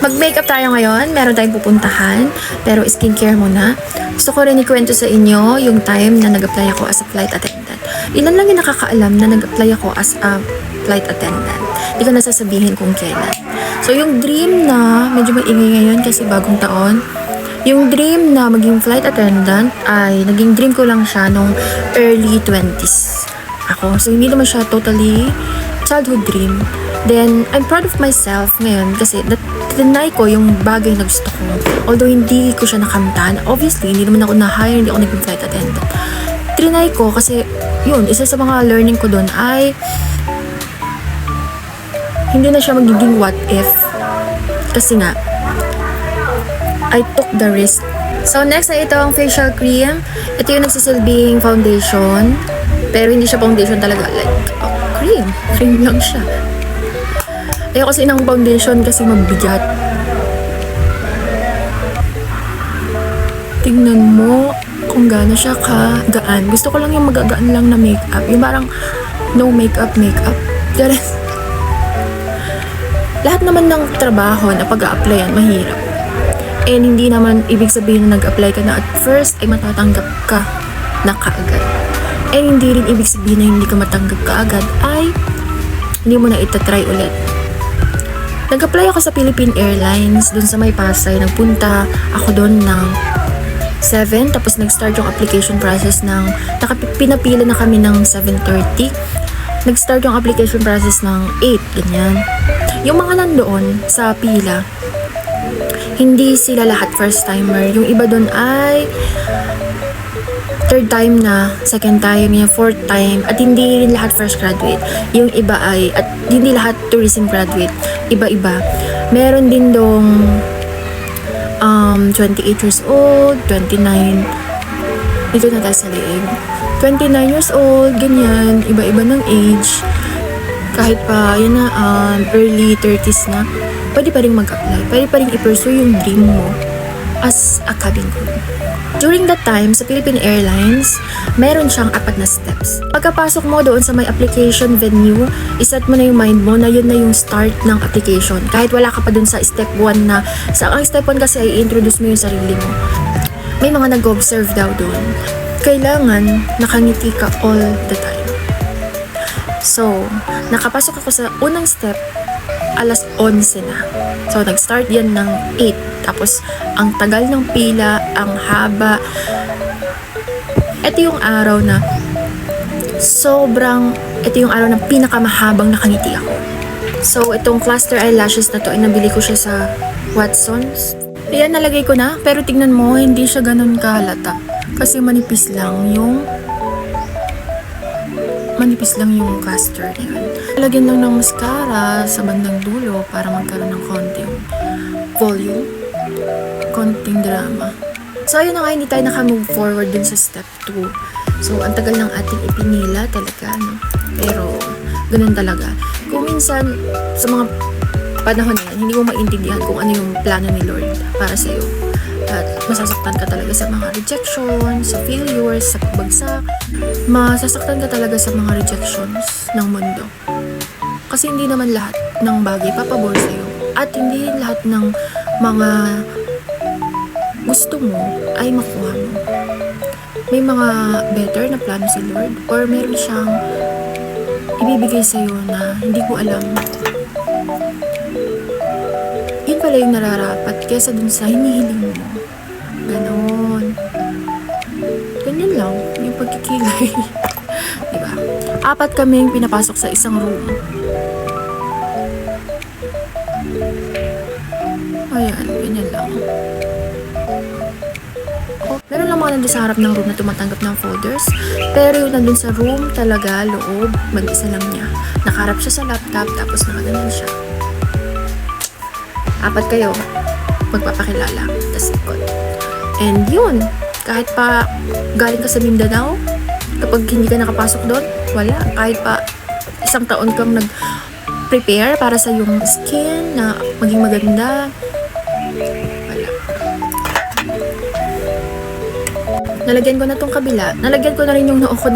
Mag-makeup tayo ngayon. Meron tayong pupuntahan. Pero skincare muna. Gusto ko rin ikwento sa inyo yung time na nag-apply ako as a flight attendant. Ilan lang yung nakakaalam na nag-apply ako as a flight attendant. Hindi ko nasasabihin kung kailan. So yung dream na, medyo maingay ngayon kasi bagong taon. Yung dream na maging flight attendant ay naging dream ko lang siya nung early 20s ako. So hindi naman siya totally childhood dream. Then, I'm proud of myself ngayon kasi tinry ko yung bagay na gusto ko. Although hindi ko siya nakamtan. Obviously, hindi naman ako na-hire, hindi ako naging flight attendant. Trinay ko kasi, yun, isa sa mga learning ko doon ay hindi na siya magiging what if. Kasi nga, I took the risk. So, next ay ito ang facial cream. Ito yung nagsisilbing foundation. Pero hindi siya foundation talaga. Like, cream. Cream lang siya. Ayoko kasi ng foundation kasi mabigat. Tingnan mo kung gaano siya kagaan. Gusto ko lang yung magagaan lang na makeup. Yung parang no makeup. Lahat naman ng trabaho na pag-a-applyan mahirap. And hindi naman ibig sabihin na nag-apply ka na at first ay matatanggap ka na kaagad. And hindi rin ibig sabihin na hindi ka matanggap kaagad ay hindi mo na itatry ulit. Nag-apply ako sa Philippine Airlines dun sa may Pasay. Nagpunta ako dun ng 7, tapos nag-start yung application process ng, pinapila na kami ng 7:30. Nag-start yung application process ng 8, ganyan. Yung mga nandoon sa pila, hindi sila lahat first timer. Yung iba dun ay third time na, second time, yung fourth time, at hindi rin lahat fresh graduate. Yung iba ay, at hindi lahat tourism graduate. Iba-iba. Meron din dong 28 years old, 29, dito na tayo sa leeg. 29 years old, ganyan, iba-iba ng age. Kahit pa, yun na, early 30s na, pwede pa rin mag-apply. Pwede pa rin i-pursue yung dream mo as a cabin crew. During that time, sa Philippine Airlines, meron siyang 4 na steps. Pagkapasok mo doon sa may application venue, iset mo na yung mind mo na yun na yung start ng application. Kahit wala ka pa doon sa step 1 na, ang step 1 kasi ay i-introduce mo yung sarili mo. May mga nag-observe daw doon. Kailangan nakangiti ka all the time. So, nakapasok ako sa unang step, alas 11 na. So, nag-start yan ng 8. Tapos, ang tagal ng pila, ang haba. Ito yung araw na ito yung araw na pinakamahabang nakangiti ako. So, itong cluster eyelashes na to ay nabili ko siya sa Watsons. Ayan, nalagay ko na. Pero tingnan mo, hindi siya ganun kahalata. Kasi manipis lang yung cluster na yun. Lagyan lang ng mascara sa bandang dulo para magkaroon ng konting volume, konting drama. So, ayun na nga, hindi tayo naka-move forward dun sa step 2. So, ang tagal ng ating ipinila talaga, no? Pero, ganun talaga. Kung minsan, sa mga panahon na yan, hindi mo maintindihan kung ano yung plano ni Lord para sa'yo. At masasaktan ka talaga sa mga rejection, sa failures, sa pagbagsak. Masasaktan ka talaga sa mga rejections ng mundo. Kasi hindi naman lahat ng bagay papabor sa'yo. At hindi lahat ng mga gusto mo ay makuha mo. May mga better na plano si Lord or meron siyang ibibigay sa'yo na hindi ko alam. Yun pala yung nararapat kesa dun sa hinihiling mo. Ganon. Ganyan lang yung pagkikilay. Diba? 4 kaming pinapasok sa isang room. Ayan, ganyan lang. Meron lang mga nandun sa harap ng room na tumatanggap ng folders. Pero yung nandun sa room talaga, loob, mag-isa lang niya. Nakaharap siya sa laptop, tapos nakaganan siya. 4 kayo, magpapakilala, tas ikot. And yun, kahit pa galing ka sa Mindanao, kapag hindi ka nakapasok doon, wala. Kahit pa 1 taon kang nag-prepare para sa yung skin na maging maganda, wala. Nalagyan ko na tong kabila. Nalagyan ko na rin yung noo ko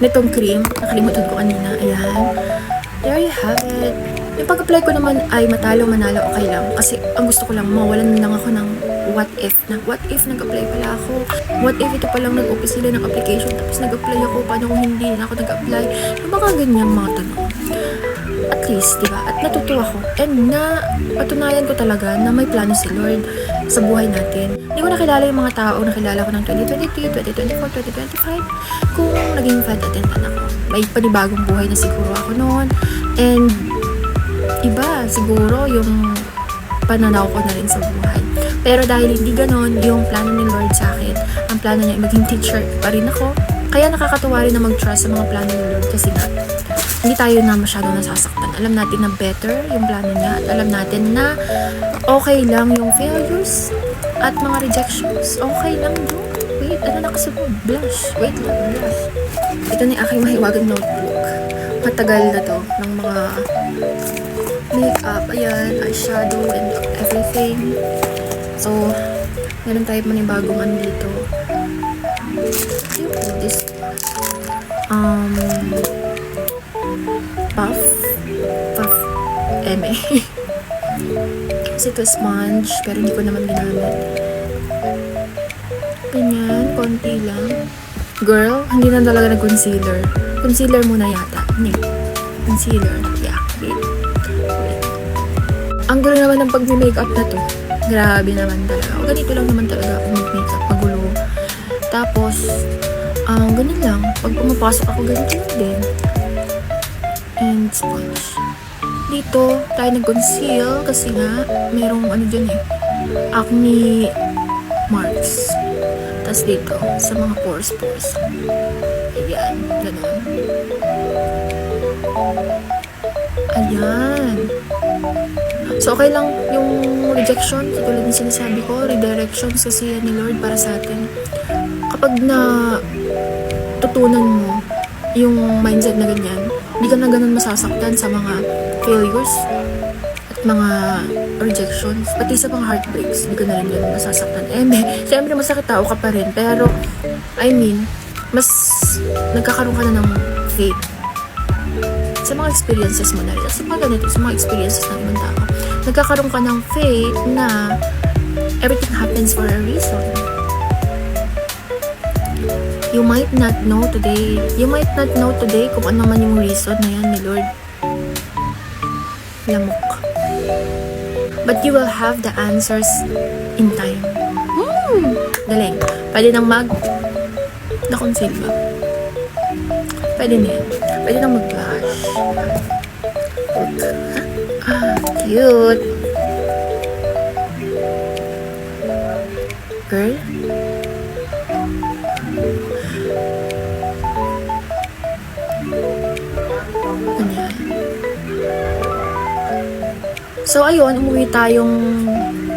nitong cream. Nakalimutan ko kanina. Ayan. There you have it. Yung pag-apply ko naman ay matalo, manalo, okay lang. Kasi ang gusto ko lang, mawalan lang ako ng what if nag-apply pala ako. What if ito palang nag-office sila ng application tapos nag-apply ako, paano kung hindi na ako nag-apply? Yung mga ganyang mga tanong. At least, diba? At natutuwa ko. And patunayan ko talaga na may plano si Lord sa buhay natin. Hindi ko nakilala yung mga tao nakilala ko ng 2023, 2024, 2025 kung naging flight attendant ako. May panibagong buhay na siguro ako noon. And iba siguro yung pananaw ko na rin sa buhay. Pero dahil hindi ganon yung plano ni Lord sa akin, ang plano niya ay maging teacher pa rin ako. Kaya nakakatuwa rin na mag-trust sa mga plano ni Lord kasi nga, hindi tayo na masyado nasasaktan. Alam natin na better yung plano niya at alam natin na okay lang yung failures at mga rejections. Okay lang doon. Wait, ano nakasunod? Blush. Wait lang, blush. Ito na yung aking mahiwagang notebook. Matagal na to ng mga makeup, ayan, eyeshadow and everything. So, meron tayo manibagong ano dito. This puff eme. Kasi ito sponge, pero hindi ko naman ginamit. Ganyan, konti lang. Girl, hindi na talaga nag-concealer. Concealer muna yata. Hindi. Concealer. Yeah, wait. Ang gulo naman ng pag-makeup na to. Grabe naman talaga. O, ganito lang naman talaga ako mag-makeup. Magulo. Tapos, ganun lang. Pag pumapasok ako, ganito lang din. And sponge. Dito, tayo nag-conceal kasi nga, merong ano dyan acne marks. Tapos dito, sa mga pores. Ayan, ganun. Ayan. So, okay lang yung rejection. Katulad ng sinasabi ko, redirection kasi ni Lord para sa atin. Kapag tutunan mo yung mindset na ganyan, hindi ka na ganun masasaktan sa mga failures at mga rejections, pati sa mga heartbreaks, hindi ka na rin ganun masasaktan. Siyempre masakit tao ka pa rin, pero I mean, mas nagkakaroon ka na ng faith sa mga experiences mo na rin. Sa mga ganito, sa mga experiences ng ibang tao, nagkakaroon ka ng faith na everything happens for a reason. You might not know today kung ano man yung reason na yan ni Lord. Lamok. But you will have the answers in time. Galing. Pwede nang na-conceal ba? Pwede na yan. Pwede nang mag-blush. Cute. Girl? Ganyan. So, ayun, umuwi tayong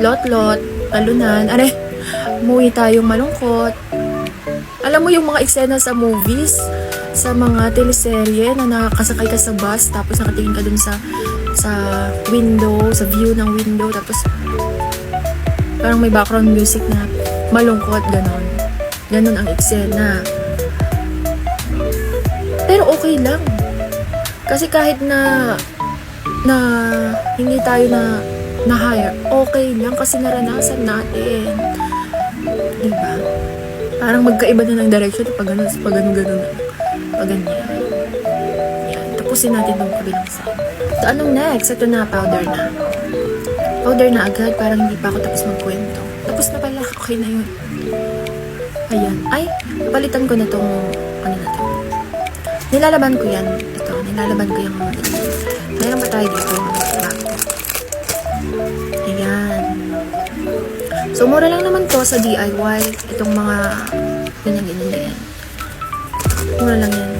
lot-lot, talunan. Umuwi tayong malungkot. Alam mo yung mga eksena sa movies, sa mga teleserye na nakakasakay ka sa bus, tapos nakatingin ka dun sa window, sa view ng window, tapos parang may background music na malungkot, ganon. Ganon ang eksena. Pero okay lang. Kasi kahit na hindi tayo na hire, okay lang kasi naranasan natin. Diba? Parang magkaiba na ng direction pag ganun na. Pag ganyan. Yan. Tapusin natin itong kabilang side. So, anong next? Ito na, powder na. Powder na agad, parang hindi pa ako tapos magkwento. Tapos na pala, okay na yun. Ayan. Ay, palitan ko na itong, ano na to. Nilalaban ko yan. Ito, nilalaban ko yung mga dito. Meron ba tayo dito? Ayan. So, mura lang naman to sa DIY. Itong mga ganyan. Mura lang yan.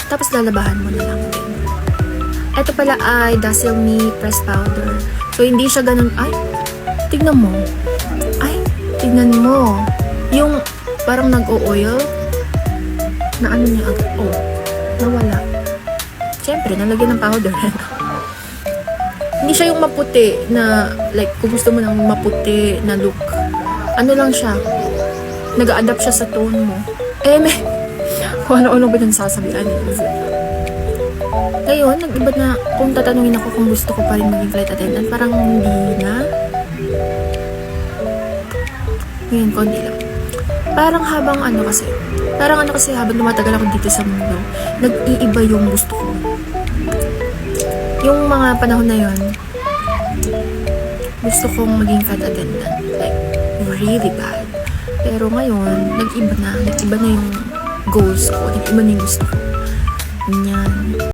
Tapos lalabahan mo na lang din. Ito pala ay Dazzle Me Press Powder. So, hindi siya ganun. Ay, tignan mo. Tignan mo. Yung parang nag-o-oil na ano niya agad. Nawala. Siyempre, nalagyan ng powder. Hindi siya yung maputi na, like, kung gusto mo ng maputi na look. Ano lang siya. Nag-a-adapt siya sa tone mo. Kung ano-ano ba nang sasabihan niya. Ngayon, nag-iba na, kung tatanungin ako kung gusto ko pa rin maging flight attendant, parang hindi na. Ngayon, konti lang. Parang ano kasi habang tumatagal ako dito sa mundo, nag-iiba yung gusto ko. Yung mga panahon na yon, gusto kong maging flight attendant. Like, really bad. Pero ngayon, nag-iba na yung goals ko, nag-iba na yung gusto ko. Ganyan.